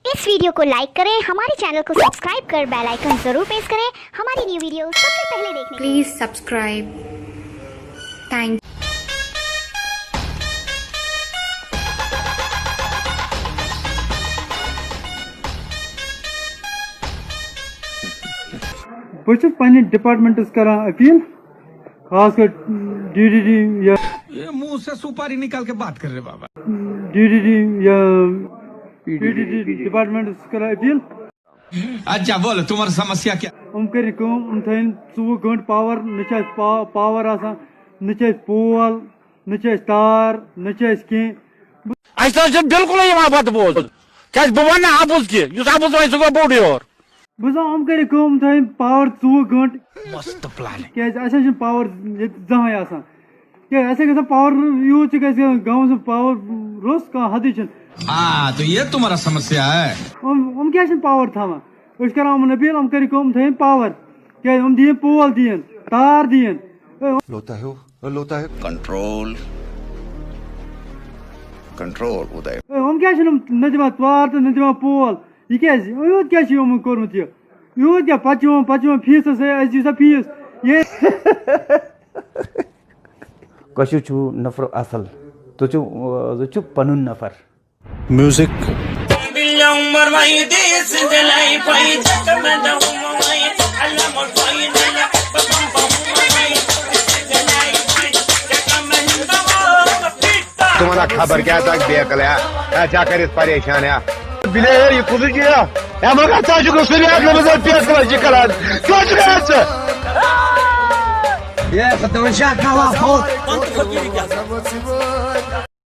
इस वीडियो को लाइक करें, हमारे चैनल को सब्सक्राइब कर बेल आइकन जरूर प्रेस करें हमारी न्यू वीडियो सबसे पहले देखने के लिए। Please subscribe. थैंक बस पन्ने डिपार्टमेंटस करान अपील, खासकर डीडीडी या ये मुंह से सुपारी निकाल के बात कर रहे बाबा। डीडीडी या पीडीडी डिपार्टमेंटस करान अपील। अच्छा बोलो तुम्हारी समस्या क्या? कर थन 24 घंटे पावर, न पावर आसान, न पोल, न तार, न कह बिल्कुल पत बोल क्या बह वन आपुज कह आपुज वन सह बोड़ योर बस कर थन पावर 24 घंटे। मस्त प्लान क्या पावर जहां आसान क्या पावर यूज गाँव से पावर रोज कह हद। हाँ तो ये तुम्हारा समस्या है। क्या पावर थवान करान अपील कर थन पावर क्या दियन पोल दियन तार दियन लोता है कंट्रोल कंट्रोल उदय क्या न दिवान तार तो न दिवान पोल यह क्या कोर्मुत यूत क्या पे फीस सा फीस ये कशु छु नफर असल तो पन नफर म्यूजिक तुम्हारा खबर क्या तक बेकल है क्या कर परेशान है बिले ये खुद किया या मगर ताजु को सुनिया के मगर बेकल जिकलान क्यों जुगास ये खतम शाह का